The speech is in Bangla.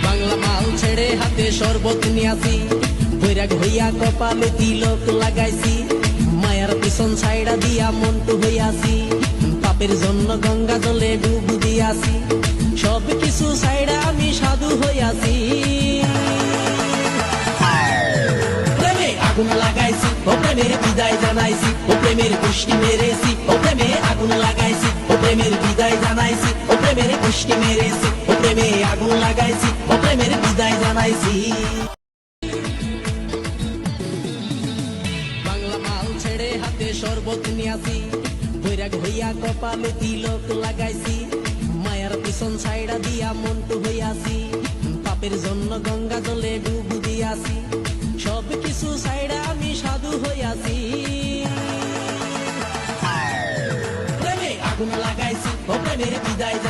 বাংলা মাল ছেড়ে হাতে শরবত নিয়াছি, বৈরাগ হইয়া কপালে তিলক লাগাইছি, মায়ার পিছন ছাইড়া দিয়া মন্টু হইয়াছি, পাপের জন্য গঙ্গা জলে ডুব দিয়াছি, সব কিছু ছাইড়া আমি সাধু হইয়াছি। প্রেমে আগুন লাগাইছি, ও প্রেমের বিদায় জানাইছি, ও প্রেমের পুষ্টি মেরেছি, ও প্রেমে আগুন লাগাইছি, ও প্রেমের বিদায় জানাইছি, ও প্রেমের পুষ্টি মেরেছি, ও প্রেমে আগুন লাগাইছি, ও প্রেমের বিদায় জানাইছি। বাংলা মাল ছেড়ে হাতে শরবত নিয়াছি, বৈরাগ হইয়া কপালে তিলক লাগাইছি, মায়ার পিছন ছাইড়া দিয়া মন্টু হইয়াছি, পাপের জন্য গঙ্গা জলে ডুব দিয়াছি, সব কিছু ছাইড়া আমি সাধু হইয়াছি। প্রেমে আগুন লাগাইছি, ও প্রেমের বিদায়